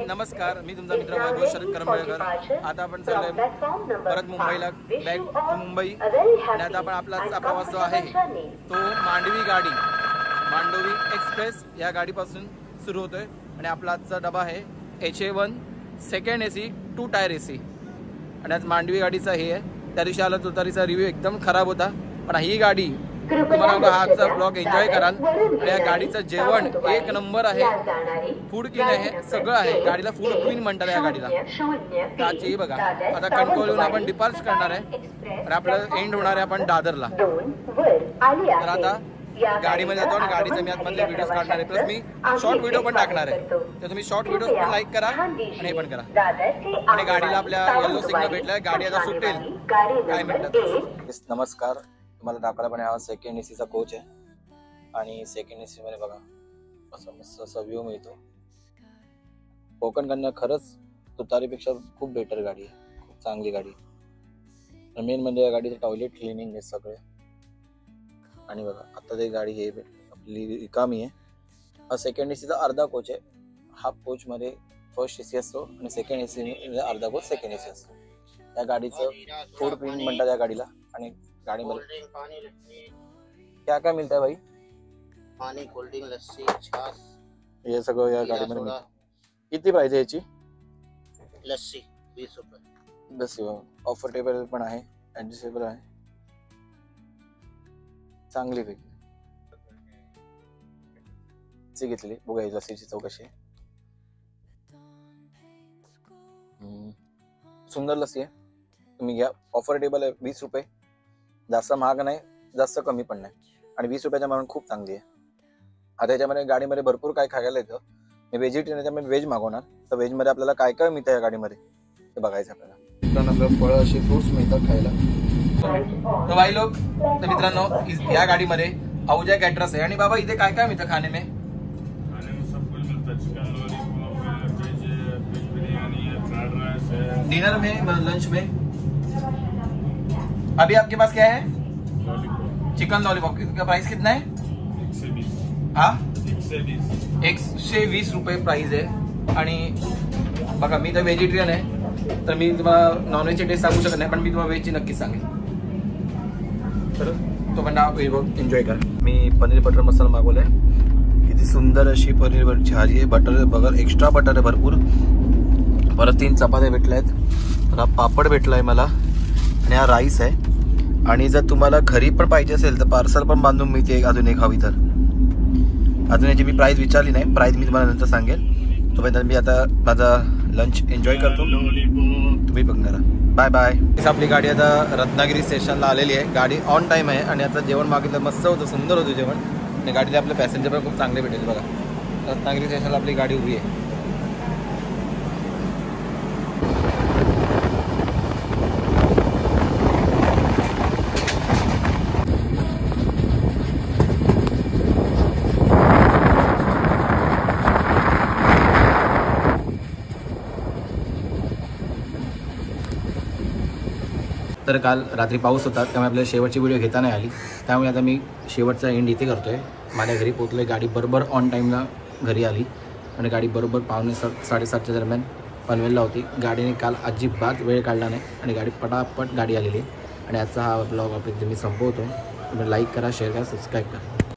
नमस्कार, मी तुमचा मित्र वैभव शरद करंबेळकर। आता आपण चाललोय परत मुंबईला, बॅक टू मुंबई। आणि आता आपण आपला प्रवास जो आहे तो मांडवी एक्सप्रेस या गाडीपासून सुरू होतोय। आणि आपला आजचा डबा आहे HA1 second AC 2 tyre AC। आणि आज मांडवी गाडीचा हे आहे, त्या दिवशी आला तुतारीचा रिव्ह्यू एकदम खराब होता, पण ही गाडी तुम्हाला आजचा ब्लॉग एन्जॉय कराल। आणि या गाडीचं जेवण एक नंबर आहे, फूड क्लीन आहे, सगळं आहे। गाडीला फूड क्लीन म्हणतात या गाडीला। त्याची बघा, आता कणकवलीहून आपण डिपार्च करणार आहे आणि आपलं एंड होणार आहे आपण दादरला। तर आता गाडीमध्ये जातो आणि गाडीचे मी आतमधले व्हिडिओज काढणार आहे, प्लस मी शॉर्ट व्हिडिओ पण टाकणार आहे। तर तुम्ही शॉर्ट व्हिडिओज पण लाईक करा आणि हे पण करा। आणि गाडीला आपल्या येलो सिग्नल भेटलाय, गाडी आता सुटेल काय म्हणतात। नमस्कार, तुम्हाला दाखवला पण हा सेकंड AC चा कोच आहे। आणि सेकंड AC मध्ये बघा असं मस्त असा व्ह्यू मिळतो। कोकण कन्या खरंच तुतारीपेक्षा खूप बेटर गाडी आहे, खूप चांगली गाडी आहे। मेन म्हणजे या गाडीचं टॉयलेट क्लिनिंग आहे सगळे। आणि बघा आता ते गाडी हे आपली रिकामी आहे। हा सेकंड AC चा अर्धा कोच आहे। हाफ कोच मध्ये फर्स्ट AC असतो आणि सेकंड AC मध्ये अर्धा कोच सेकंड AC असतो। या गाडीचं फूड क्लीन म्हणतात या गाडीला। आणि गाड़ी में क्या क्या मिलता है भाई? पानी, कोल्ड ड्रिंक, लस्सी, छाछ, ये सगळं या गाडी मध्ये मिळतं। किती पाहिजे याची? लस्सी 20 रुपये। लस्सी ऑफरटेबल पण आहे, ऍडजस्टेबल आहे, चांगली पैकी ची घेतली। बघा लस्सीची चव कशी आहे, सुंदर लस्सी आहे, तुम्ही घ्या। ऑफरटेबल आहे, 20 रुपये, जास्त महाग नाही, जास्त कमी पण नाही। आणि 20 रुपयाच्या मागून खूप चांगली आहे। आता याच्यामध्ये गाडीमध्ये भरपूर काय खायला येतं। मी व्हेजिटेरियन त्यामुळे व्हेज मागवणार, तर व्हेज मध्ये आपल्याला काय काय मिळतं या गाडीमध्ये ते बघायचं आपल्याला। तर आपल्याला फळं अशी फ्रुट्स मिळतात खायला। तर भाई लोक, तर मित्रांनो या गाडीमध्ये आहूजा कॅटरस आहे। आणि बाबा इथे काय काय मिळतं खाने में? डिनर में, लंच में अभी आपके पास क्या है? चिकन लॉलीपॉप का प्राइस कितना है? 120 रुपये प्राइस आहे। आणि बघा मी तर व्हेजिटेरियन आहे, तर मी तुम्हाला नॉनव्हेजची टेस्ट सांगू शकत नाही, पण मी तुम्हाला व्हेजची नक्कीच सांगेन। तर तो पण एन्जॉय करा। मी पनीर बटर मसाला मागवलाय, किती सुंदर अशी पनीर बटरची भाजी आहे। बटर बघा, एक्स्ट्रा बटर आहे भरपूर। परत 3 चपात्या भेटल्या आहेत, हा पापड भेटलाय मला, आणि हा राईस आहे। आणि जर तुम्हाला घरी पण पाहिजे असेल तर पार्सल पण बांधून मिळते अजून एक हवी तर। अजून याची मी प्राइस विचारली नाही, प्राइस मी तुम्हाला नंतर सांगेन। तोपर्यंत मी आता माझा लंच एन्जॉय करतो, तुम्ही पण करा। Bye bye. आपली गाडी आता रत्नागिरी स्टेशनला आलेली आहे। गाडी ऑन टाइम आहे आणि आता जेवण मागितलं मस्त होतं, सुंदर होतं जेवण। आणि गाडीला आपले पॅसेंजर पण खूप चांगले भेटेल। बघा रत्नागिरी स्टेशनला आपली गाडी उभी आहे। तर काल रात्री पाऊस होता, त्यामुळे आपल्याला शेवटची व्हिडिओ घेता नाही आली, त्यामुळे आता मी शेवटचा एंड इथे करतोय। माझ्या घरी पोहोचलोय, गाडी बरोबर ऑन टाईमला घरी आली आणि गाडी बरोबर 6:45-7:30च्या दरम्यान पनवेलला होती। गाडीने काल अजिबात वेळ काढला नाही आणि गाडी पटापट गाडी आलेली आहे। आणि आजचा हा ब्लॉग आपण तुम्ही संपवतो। तुम्ही लाईक करा, शेअर करा, सबस्क्राईब करा।